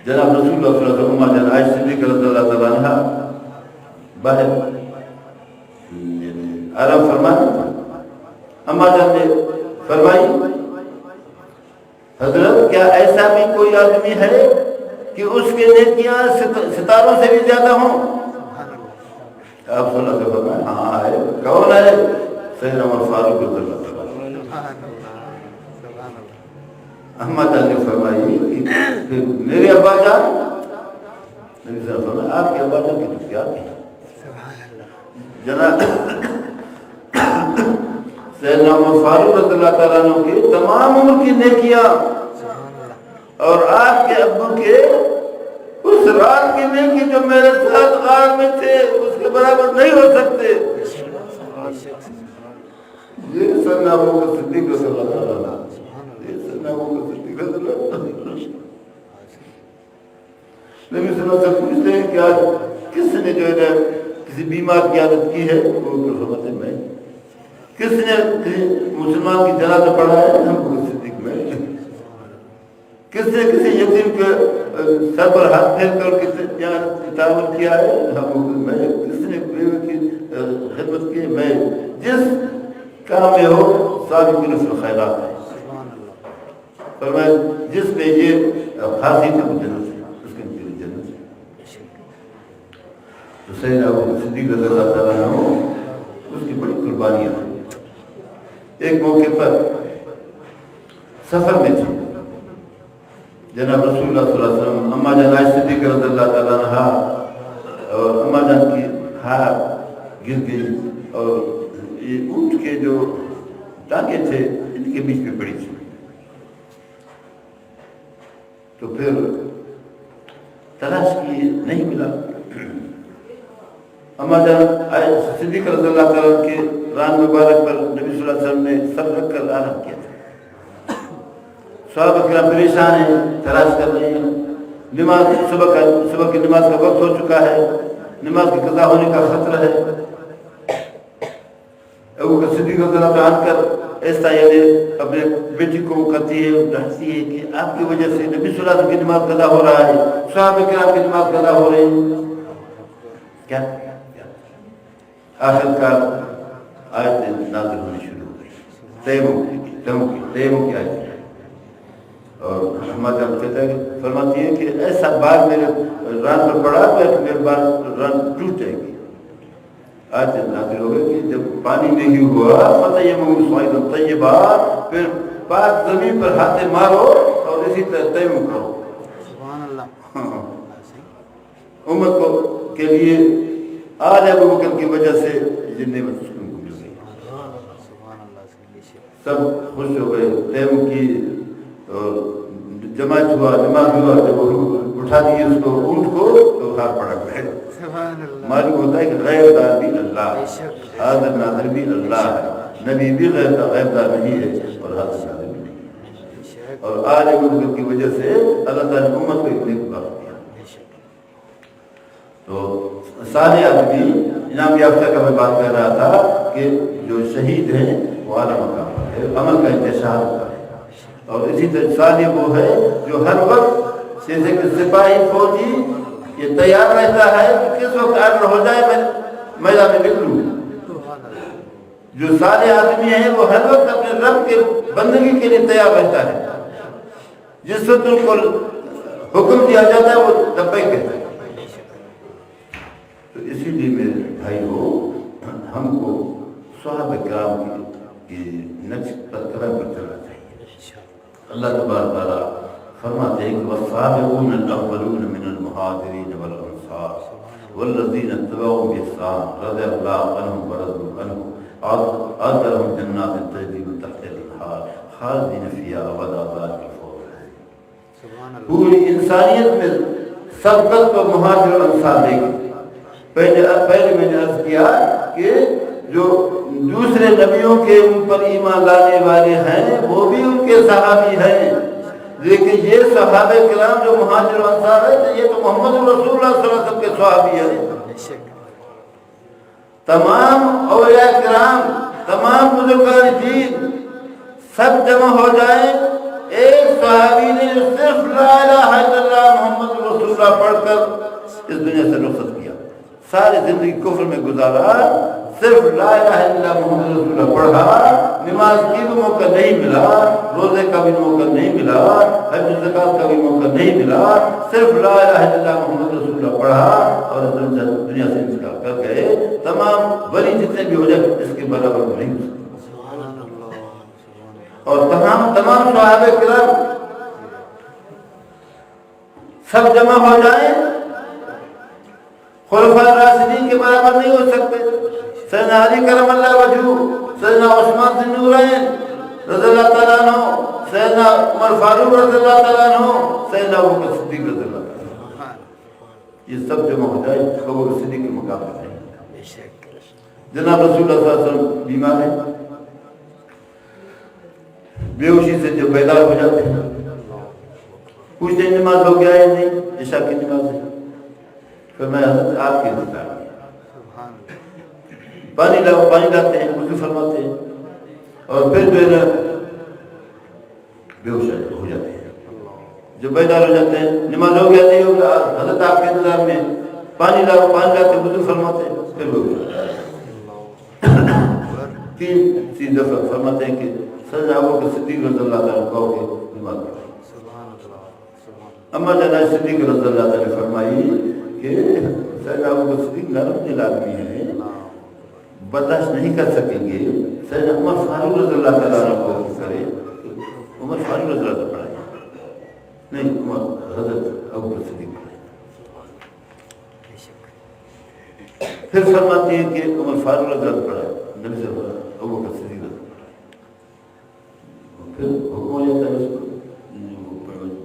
جناب رسول اللہ صلی اللہ علیہ وسلم جناب عائشہ صدیقہ رضی اللہ تعالیٰ عنہ باہر آرام فرماتے تھے. اما جان نے فرمائی حضرت کیا ایسا بھی کوئی آدمی ہے کہ اس کے نیکیاں ستاروں سے بھی زیادہ ہوں؟ آپ صلی اللہ علیہ وسلم فرمائے ہاں ہے. کون ہے؟ سیدنا عمر فاروق رضی اللہ تعالیٰ. اما جان نے فرمائی کہ میرے ابا جان, نبی صلی اللہ علیہ وسلم آپ کے ابا جان کی تو کیا تھی جناب سیدنا عمر فاروق رضی اللہ تعالیٰ عنہ کی تمام عمر کی نیکیاں اور آپ کے ابو کے اس رات کی نیکی جو میرے ساتھ غار میں تھے اس کے برابر نہیں ہو سکتے. یہ سیدنا ابوبکر صدیق رضی اللہ تعالیٰ عنہ, یہ سیدنا ابوبکر صدیق رضی اللہ تعالیٰ عنہ. نبی صلی اللہ علیہ وسلم پوچھتے ہیں کہ آج کس نے جو ہے کسی بیمار کی عادت کی ہے؟ وہ فرماتے ہیں میں. کس نے مسلمان کی جنازہ پڑھا ہے؟ ہم ابوبکر صدیق میں. کس نے کسی یتیم کے سر پر ہاتھ پھیر کر کسی تعاون کیا ہے؟ ہم میں. کس نے بیوی کی خدمت کی؟ میں. جس کام میں ہو سابقون فی الخیرات ہے. فرمایا جس نے یہ خاصی تھا وہ جنت ہے، اس کے لیے جنت ہے. تو سیدنا ابو بکر صدیق رضی اللہ تعالیٰ عنہ اس کی بڑی قربانیاں تھیں. ایک موقع پر سفر میں تھے جناب رسول اللہ صلی اللہ علیہ وسلم، اما جان عائشہ صدیقہ رضی اللہ تعالیٰ عنہا اور اما جان کی ہار گر گئی اور یہ اونٹ کے جو ٹانگے تھے ان کے بیچ میں پڑی تھی. تو پھر تلاش کی نہیں ملا. اما جان عائشہ صدیقہ رضی اللہ تعالیٰ عنہ کے ران مبارک پر نبی صلی اللہ علیہ وسلم نے سر رکھ کر آرام کیا تھا. صحابہ کرام پریشان ہیں، تلاش کر رہے ہیں. نماز صبح کی نماز کا وقت ہو چکا ہے، نماز کے قضا ہونے کا خطرہ ہے. ابو بکر صدیق رضی اللہ عنہ کر ایسا یعنی اپنے بیٹی کو کہتی ہے، ڈانٹتی ہے کہ آپ کی وجہ سے نبی صلی اللہ علیہ وسلم کی نماز قضا ہو رہا ہے، صحابہ کرام کی نماز قضا ہو رہی ہے. کیا آخر کار آیت نازل ہونی شروع ہو گئی، تیمم کی آیت. اور ہمارے جب کہتا ہے فرماتی ہے کہ ایسا بار میرے ران پر پڑا تو میرے بار ران ٹوٹ جائے گی. آج نازل ہو گئی کہ جب پانی نہیں ہوا فَتَيَّمُّمُوا صَعِيدًا طَيِّبًا، پھر پاک زمین پر ہاتھ مارو اور اسی طرح تیمم کرو. سبحان اللہ. امت کو کے لیے آج ابو بکر کی وجہ سے یہ نعمت سکون کو مل گئی. سب خوش ہو گئے. تیمم کی اور جماعت ہوا، نماز ہوا. جب وہ اٹھا دیے اس کو اونٹ کو تو ہاتھ پڑا گئے. معلوم ہوتا ہے کہ غیب دار بھی اللہ، حاضر ناظر بھی اللہ ہے. نبی بھی غیب دار نہیں ہے اور حاضر ناظر بھی نہیں ہے. اور آج ابو بکر کی وجہ سے اللہ تعالیٰ نے امت کو ایک نیک وقت دیا. تو سارے آدمی انعام یافتہ کا میں بات کر رہا تھا کہ جو شہید ہیں وہ اعلیٰ مقام پر ہے، عمل کا انتشار ہوتا ہے. اور اسی طرح سارے وہ ہے جو ہر وقت جیسے کہ سپاہی فوجی یہ تیار رہتا ہے کہ کس وقت آرڈر ہو جائے میں میدان میں نکلوں. جو سارے آدمی ہیں وہ ہر وقت اپنے رب کے بندگی کے لیے تیار رہتا ہے. جس وقت ان کو حکم دیا جاتا ہے وہ لبیک کہتا ہے. تو اسی لیے میرے بھائی ہم کو صحابہ کرام کی نقش پر قدم پر چلنا چاہیے. اللہ تبارک تعالیٰ فرماتے ہیں کہ والسابقون الاولون من المہاجرین والانصار والذین اتبعوهم بإحسان رضی اللہ عنہم ورضوا عنہ اعد لهم جنات تجری من تحتها الانہار خالدین فیہا ابدا ذلک الفوز العظیم. پوری انسانیت میں سبقت کو مہاجر اور انصار دے گی. پہلے میں نے عرض کیا کہ جو دوسرے نبیوں کے ان پر ایمان لانے والے ہیں وہ بھی ان کے صحابی ہیں، لیکن یہ صحابہ کرام جو مہاجر و انصار ہیں یہ تو محمد رسول اللہ صلی اللہ علیہ وسلم کے صحابی ہیں. تمام اولیاء کرام، تمام بزرگان دین سب جمع ہو جائیں، ایک صحابی نے جو صرف لا الہ الا اللہ محمد رسول اللہ پڑھ کر اس دنیا سے رخصت کیا. ساری زندگی کفر میں گزارا، صرف لا الہ الا اللہ محمد رسول اللہ پڑھا. نماز کی بھی موقع نہیں ملا، روزے کا بھی موقع نہیں ملا، حج زکات کا بھی موقع نہیں ملا. صرف لا الہ الا اللہ محمد رسول اللہ پڑھا اور دنیا سے انتقال کر گئے. تمام ولی جتنے بھی ہو جائے اس کے برابر نہیں ہو سکتے. اور تمام صحابہ کرام سب جمع ہو جائیں خلفاء راشدین کے برابر نہیں ہو سکتے. سیدنا علی کرم اللہ وجہہ، سیدنا عثمان ذی النورین رضی اللہ تعالیٰ عنہ، سیدنا عمر فاروق رضی اللہ تعالیٰ عنہ، سیدنا ابو بکر صدیق رضی اللہ تعالیٰ عنہ، یہ سب جمع ہو جائے ابو بکر صدیق کے مقام پر ہیں. جناب رسول اللہ صلی اللہ علیہ وسلم بیمار ہیں، بے ہوشی سے جو بیدار ہو جاتے ہیں، پوچھتے ہیں نماز ہو گیا ہے نہیں، عشاء کی نماز ہے. پھر میں حضرت آپ کے انتظار میں پانی لاتے ہیں، وضو فرماتے ہیں اور پھر جو ہے بے ہوش ہو جاتے ہیں. جو بیدار ہو جاتے ہیں نماز ہو گیا نہیں ہو گیا، حضرت آپ کے انتظار میں پانی لاتے وضو فرماتے ہیں پھر بے ہوش ہو جاتے ہیں. 3 دفعہ فرماتے ہیں کہ سیدنا ابوبکر صدیق رضی اللہ تعالیٰ کہو کہ نماز پڑھو۔ اما جانا صدیق رضی اللہ تعالیٰ فرمائی کہ سیدنا ابوبکر صدیق نرم دل آدمی ہے، برداشت نہیں کر سکیں گے، سیدنا عمر فاروق رضی اللہ تعالیٰ کو کرے، عمر فاروق رضی اللہ تعالیٰ پڑھائے نہیں، عمر حضرت ابوبکر صدیق پڑھائے۔ پھر فرماتے ہیں کہ عمر فاروق رضی اللہ پڑھائے، نبی صلی اللہ علیہ وسلم ابوبکر صدیق رضی اللہ پھر حکم ہو جاتا ہے، اس کو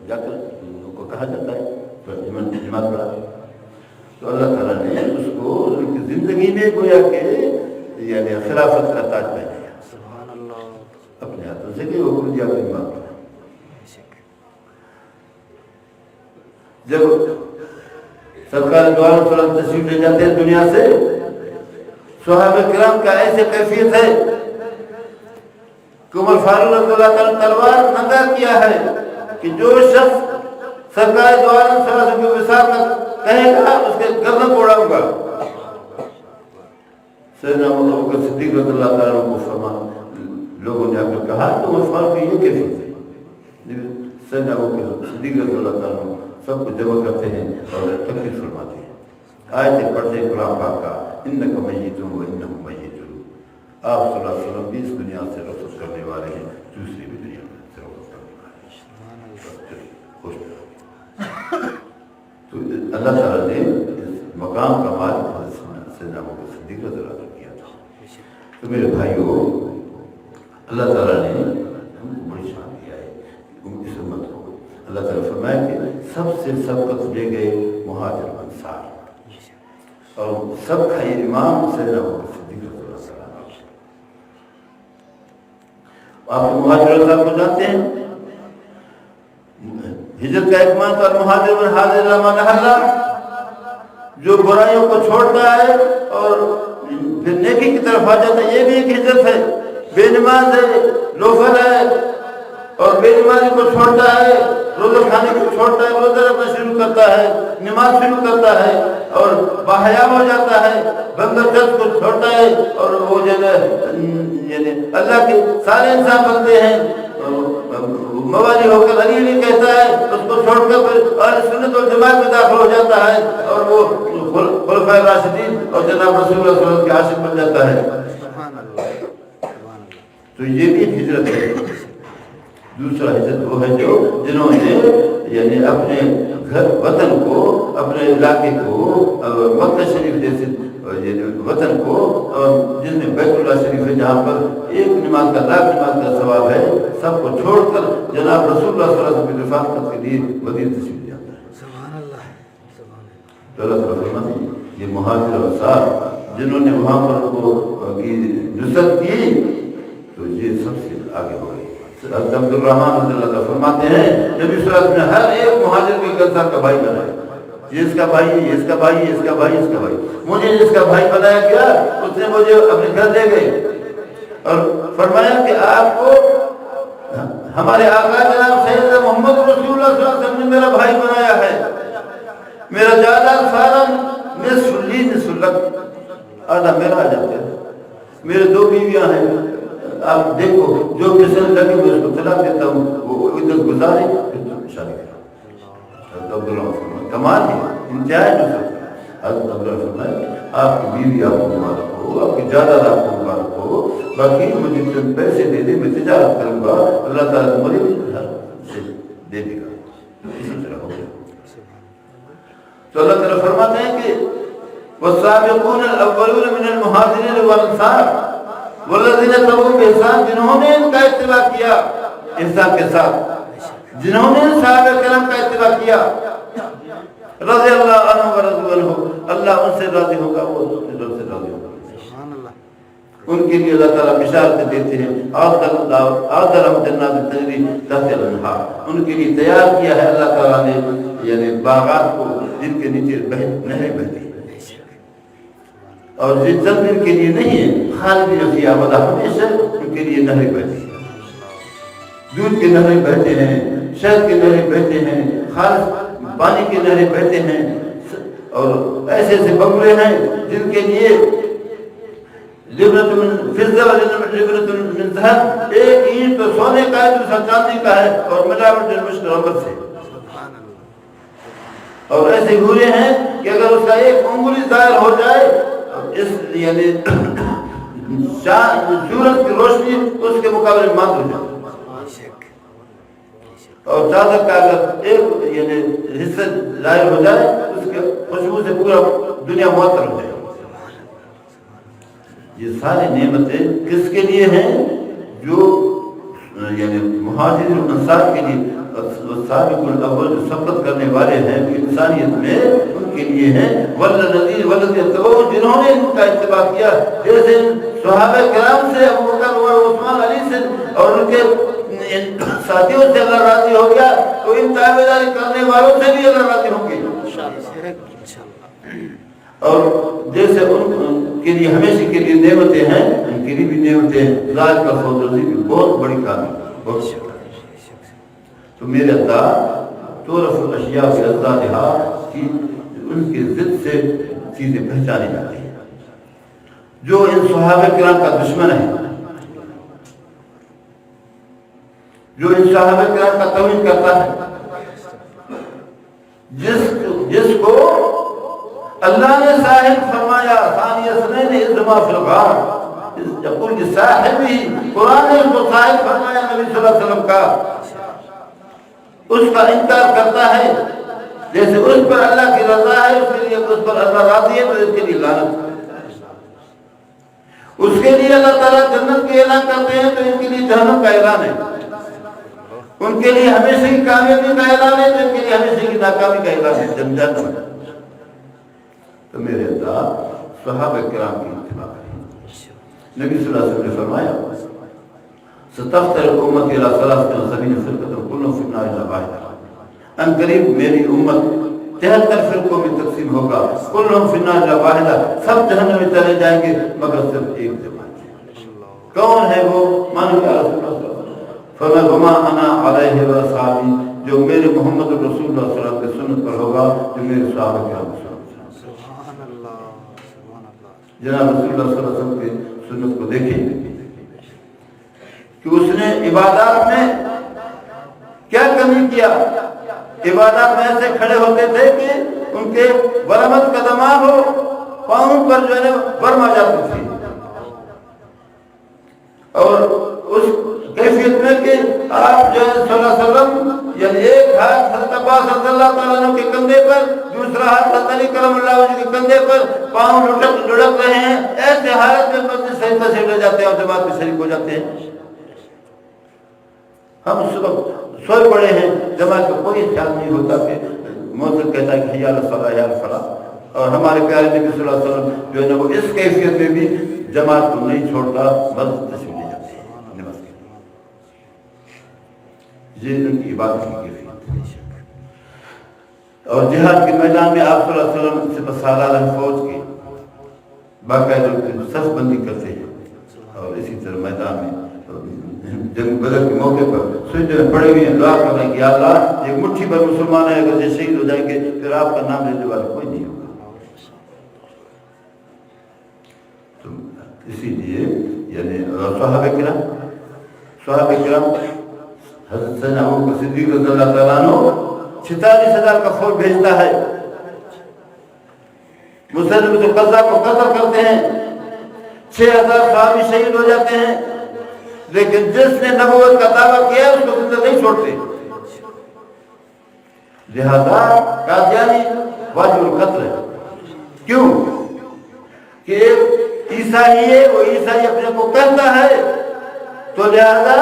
جا کر ان کو کہا جاتا ہے جماعت پڑھا۔ تو اللہ تعالیٰ نے اس کو ان کی زندگی میں گویا کہ یعنی خلافت کا تاج پہنایا اپنے ہاتھوں سے کہ وہ خود جا کر جماعت پڑھا۔ جب سرکار دو عالم صلی اللہ علیہ وسلم تشریف لے جاتے ہیں دنیا سے، صحابہ کرام کا ایسے کیفیت ہے کہ عمر فاروق رضی اللہ تعالیٰ تلوار ننگا کیا ہے کہ جو شخص سرکار دو عالم صلی اللہ علیہ وسلم کے وصال کا کہے گا اس کے گردن کو اڑاؤں گا۔ سیدنا ابوبکر صدیق رضی اللہ تعالیٰ کو فرما لوگوں نے آ کر کہا تو عمر فاروق کی یہ کیفیت ہے۔ سیدنا ابوبکر صدیق رضی اللہ تعالیٰ سب کو جمع کرتے ہیں اور تکبیر فرماتے ہیں، آیتیں پڑھتے ہیں قرآن پاک کا، انک میت و انہم میتون۔ آپ صلی اللہ علیہ وسلم بھی اس دنیا سے رخصت کرنے والے ہیں، دوسری بھی دنیا سے رخصت کرنے والے ہیں۔ تو اللہ تعالیٰ نے اس مقام کا مالک سیدنا ابوبکر صدیق رضی اللہ عنہ کیا تھا۔ تو میرے بھائیو، اللہ تعالیٰ نے ہم کو بڑی شان دیا ہے اس امت کو۔ اللہ تعالیٰ فرمایا کہ سب سے سبقت لے گئے مہاجر انصار، اور سب کا یہ امام سیدنا ابوبکر صدیق رضی اللہ عنہ۔ آپ مہاجر انصار کو جانتے ہیں، ہجرت کا ایک معنی اور مہاجر من حاضر لما نہلا، جو برائیوں کو چھوڑتا ہے اور پھر نیکی کی طرف آ جاتا ہے، یہ بھی ایک ہجرت ہے۔ بے نماز ہے، لوفر ہے اور بے نمازی کو چھوڑتا ہے، روزہ کھانے کو چھوڑتا ہے، روزہ رکھنا شروع کرتا ہے، نماز شروع کرتا ہے اور باحیا ہو جاتا ہے، بندہ جس کو چھوڑتا ہے اور وہ یعنی اللہ کے سارے انسان بنتے ہیں، موالی ہو کر علی علی کہتا ہے، اس کو چھوڑ کر پھر اہل سنت والجماعت میں داخل ہو جاتا ہے اور وہ خلفائے راشدین اور جناب رسول اللہ صلی اللہ علیہ وسلم کے عاشق بن جاتا ہے۔ تو یہ بھی ہجرت ہے۔ دوسرا ہجرت وہ ہے جو جنہوں نے یعنی اپنے گھر وطن کو، اپنے علاقے کو، مکہ شریف جیسے وطن کو، جس میں بیت اللہ شریف ہے جہاں پر ایک نماز کا لاکھ نماز کا ثواب ہے، سب کو چھوڑ کر جناب رسول اللہ صلی اللہ علیہ وسلم کی رفاقت کے لیے مدینہ تشریف لے جاتا ہے۔ سبحان اللہ، سبحان اللہ۔ تو اللہ تعالیٰ فرماتے ہیں یہ مہاجر اور انصار جنہوں نے وہاں پر کی نصرت کی تو یہ سب سے آگے ہو گئی۔ حضرت عبد الرحمن رضی اللہ عنہ فرماتے ہیں نبی صلی اللہ علیہ وسلم نے ہر ایک مہاجر کو ایک انصار کا بھائی بنایا، یہ اس کا بھائی ہے، یہ اس کا بھائی ہے، اس کا بھائی، اس کا بھائی۔ مجھے جس کا بھائی بنایا گیا اس نے مجھے اپنے گھر لے گئے اور فرمایا کہ آپ کو ہمارے آقا جناب سیدنا محمد رسول اللہ صلی اللہ علیہ وسلم نے میرا بھائی بنایا ہے، میرا جائیداد سارا نصف لی نصف لک، آدھا میرا آ جاتا ہے، میرے 2 بیویاں ہیں، آپ دیکھو جو کسی نے لگے میں اس کو طلاق دیتا ہوں، وہ ادھر گزارے پھر شادی کرا۔ حضرت عبداللہ فرمایا کمال ہے، انتہائی نصرت۔ حضرت عبداللہ فرمایا آپ کی بیوی آپ کو مبارک ہو، آپ کی جائیداد آپ کو مبارک ہو، باقی مجھے تم پیسے دے دے، میں تجارت کروں گا، اللہ تعالیٰ مجھے سے دے دے گا۔ اسی طرح ہو گیا۔ تو اللہ تعالیٰ فرماتے ہیں کہ والسابقون الاولون من المہاجرین والانصار والذین تبعوہم بإحسان، جنہوں نے ان کا اتباع کیا احسان کے ساتھ، جنہوں نے صحابہ کرام کا اتباع کیا، رضی اللہ عنہ ورضوا عنہ، اللہ ان سے راضی ہوگا، وہ ان سے راضی ہوگا۔ ان کے لیے اللہ تعالیٰ بشارت دیتے ہیں اعد لہم جنات تجری تحتها الانہار، ان کے لیے تیار کیا ہے اللہ تعالیٰ نے یعنی باغات کو جن کے نیچے نہریں بہتی ہیں، اور جن چند دن کے لیے نہیں ہے، خالدین فیہا ابدا، ہمیشہ ان کے لیے نہریں بہتی ہیں، دودھ کے نہریں بہتے ہیں، شہد کے نہریں بہتے ہیں، خالص پانی کے نہریں بہتے ہیں، اور ایسے ایسے بنگلے ہیں جن کے لیے لبرۃ من فضہ و لبرۃ من ذهب، ایک اینٹ تو سونے کا ہے دوسرا چاندی کا ہے، اور ملاوٹ مشک ربر سے. اور ایسے ہوئے ہیں کہ اگر اس کا ایک انگلی ظاہر ہو جائے اس یعنی سورج کی روشنی اس کے مقابلے میں ماند ہو جائے، اور چادر کا اگر ایک یعنی حصہ ظاہر ہو جائے اس کے خوشبو سے پورا دنیا معطر ہو جائے. یہ ساری نعمتیں کس کے لیے ہیں؟ جو یعنی مہاجر انصار کے لیے، سابق الاول جو سبقت کرنے والے ہیں انسانیت میں، ان کے لیے ہیں. والذین اتبعوا، جنہوں نے ان کا اتباع کیا، جیسے صحابہ کرام سے، ابو بکر عمر عثمان علی سے اور ان کے ساتھیوں سے اللہ راضی ہو گیا، تو ان تابعداری کرنے والوں سے بھی اللہ راضی ہوں گے. اور جیسے ان کے لیے ہمیشہ کے لیے نعمتیں ہیں، ان کے لیے بھی نعمتیں ہیں. ذات کا فضل بھی بہت بڑی کام ہے، بہت شکر. تو میرے اللہ تعرف الاشیاء فی اضدادہا کی ان کی ضد سے چیزیں پہچانی جاتی ہیں. جو ان صحابہ کرام کا دشمن ہے، جو ان صحابہ کرام کا توہین کرتا ہے، جس کو اللہ نے صاحب فرمایا ثانی اثنین اذ ہما فی الغار یقول لصاحبہ، قرآن نے اس کو صاحب فرمایا نبی صلی اللہ علیہ وسلم کا، اس کا انکار کرتا ہے. جیسے اس پر اللہ کی رضا ہے اس کے لیے، اس پر اللہ راضی ہے تو اس کے لیے لعنت. اس کے لیے اللہ تعالیٰ جنت کے اعلان کرتے ہیں تو ان کے لیے جہنم کا اعلان ہے. ان کے لیے ہمیشہ کی کامیابی کا اعلان ہے تو ان کے لیے ہمیشہ کی ناکامی کا اعلان ہے، جنت. تو میرے اللہ صحابہ کرام کی اتباع کریں. نبی صلی اللہ علیہ وسلم نے فرمایا ستفترق امتی الی 73 فرقۃ کلھم فی النار الا واحدہ، ان قریب میری امت 73 فرقوں میں تقسیم ہوگا، کلھم فی النار الا واحدہ، سب جہنم میں چلے جائیں گے مگر صرف ایک جماعت. کون ہے وہ؟ مانو یا رسول اللہ، فرمایا وما انا علیہ واصحابی، جو میرے محمد رسول اللہ صلی اللہ علیہ وسلم کی سنت پر ہوگا، جو میرے صحابہ کرام کی سنت. جناب رسول اللہ صلی اللہ علیہ وسلم کی سنت کو دیکھیں کہ اس نے عبادات میں کیا کمی کیا. عبادات میں ایسے کھڑے ہوتے تھے کہ ان کے برمت قدمان ہو، پاؤں پر جو ہے برم آ جاتی تھی، اور اس کیفیت میں کہ آپ جو ہے صلی اللہ علیہ وسلم یعنی ایک ہاتھ حضرت عباس رضی اللہ تعالیٰ عنہ کے کندھے پر، دوسرا ہاتھ حضرت علی کرم اللہ وجہ کے کندھے پر، پاؤں لڑک رہے ہیں. ایسے حالت میں مسجد سجدہ سے لے جاتے ہیں اور جماعت میں شریک ہو جاتے ہیں. ہم صبح سوئے پڑے ہیں، جماعت کا کوئی خیال نہیں ہوتا کہ مؤذن کہتا ہے کہ حی علی الصلاۃ حی علی الفلاح، اور ہمارے پیارے نبی صلی اللہ علیہ وسلم جو ہے نا وہ اس کیفیت میں بھی جماعت کو نہیں چھوڑتا، مسجد تشریف لے جاتے ہیں نماز کے لیے. یہ ان کی عبادت کی کیفیت. اور جہاد کے میدان میں آپ صلی اللہ علیہ وسلم سے سالار فوج کی باقاعدہ صف بندی کرتے ہیں، اور اسی طرح میدان میں جنگ بدر کے موقع پر سجدے میں پڑے ہوئے ہیں، دعا کر رہے ہیں کہ یا اللہ ایک مٹھی پر مسلمان ہے، اگر یہ شہید ہو جائیں گے پھر آپ کا نام لینے والا کوئی نہیں ہوگا. تو اسی لیے یعنی صحابہ کرام حضرت سیدنا ابوبکر صدیق رضی اللہ تعالیٰ عنہ 46,000 کا فوج بھیجتا ہے، مسلمانوں کو قذاب کو قتل کرتے ہیں، 6,000 صحابی شہید ہو جاتے ہیں، لیکن جس نے نبوت کا دعویٰ کیا اس کو زندہ نہیں چھوڑتے. لہذا قادیانی واجب القتل ہے. کیوں؟ کہ ایک عیسائی ہے، وہ عیسائی اپنے کو کہتا ہے تو لہذا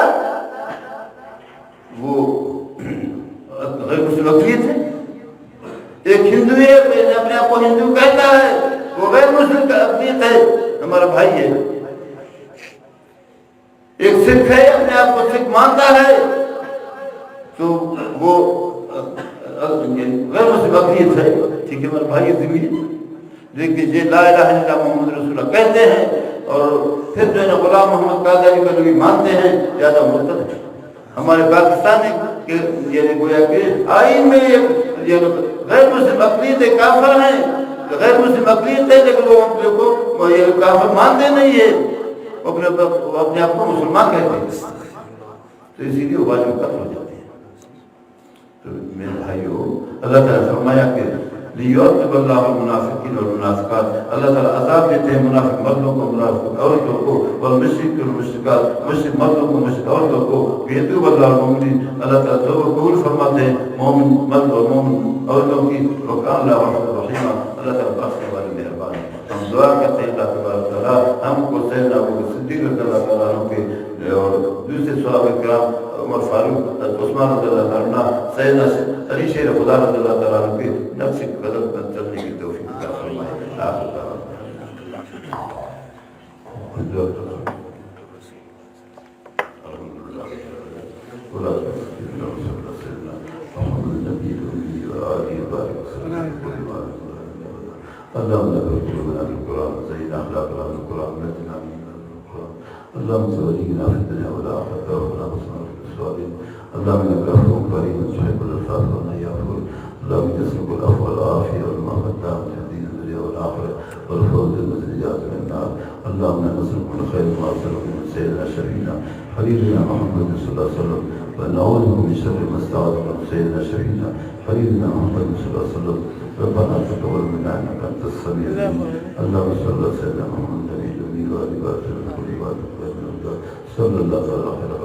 وہ غیر مسلم عقیدت ہے. ایک ہندو ہے، اپنے آپ کو ہندو کہتا ہے، وہ غیر مسلم کا عقیدت ہے، ہمارا بھائی ہے. ایک سکھ ہے، اپنے آپ کو سکھ مانتا ہے تو وہ غیر مسلم عقیدت ہے. ٹھیک ہے ہمارا بھائی زمین، لیکن یہ لا الہ الا اللہ محمد رسول اللہ کہتے ہیں اور پھر جو ہے نا غلام محمد قادیانی کو نبی مانتے ہیں، زیادہ مرتد ہے. ہمارے پاکستان کے یعنی گویا کہ آئین میں غیر مسلم عقیدت کافر ہیں، غیر مسلم اقلیت ہے لیکن وہ اپنے کو یہ کافر مانتے نہیں ہے، اپنے آپ کو مسلمان کہتے ہیں، تو اسی لیے واجب قتل ہو جاتے ہیں۔ تو میرے بھائیو، اللہ تعالیٰ فرمایا کہ لیعذب اللہ المنافقین والمنافقات، اللہ تعالیٰ عذاب دیتے ہیں منافق مردوں کو، منافق عورتوں کو، والمشرکین والمشرکات، مشرک مردوں کو، مشرک عورتوں کو، ویتوب اللہ المؤمنین، اللہ تعالیٰ توبہ قبول فرماتے ہیں مومن مرد اور مومن عورتوں کی، وکان اللہ غفور رحیم، اللہ تعالیٰ بخشنے والے مہربان ہیں۔ ہم دعا کرتے ہیں اللہ تبارک تعالیٰ ہم کو سیدنا ابوبکر صدیق رضی اللہ تعالیٰ عنہ کے اور دوسرے صحابہ کرام عمر فاروق، عثمان رضی اللہ تعالیٰ عنہ، سیدنا علی شیر خدا رضی اللہ تعالیٰ عنہ کے نقش قدم پر چلنے کی توفیق عطا فرمائے۔ آخر دعوانا اللهم لك قلوبنا بالقرآن، زين أخلاقنا بالقرآن، نجنا من القرآن، اللهم تولينا في الدنيا والآخرة، وقنا مصنع في الصالحين، اللهم إنك عفو كريم تحب العفو والعفو، اللهم تسلك العفو والعافية والمغفرة في دين الدنيا والآخرة، والفوز بالنجاة من النار، اللهم نسألك من خير ما أرسلك من سيدنا شفينا حبيبنا محمد صلى الله عليه وسلم، ونعوذ بك من شر ما استعاذ من سيدنا شفينا حبيبنا محمد صلى الله عليه وسلم، ربنا تقبل منا انك انت السميع العليم، اللهم صل على سيدنا محمد النبي الامي وعلى اله وصحبه وسلم، صلى الله عليه وسلم.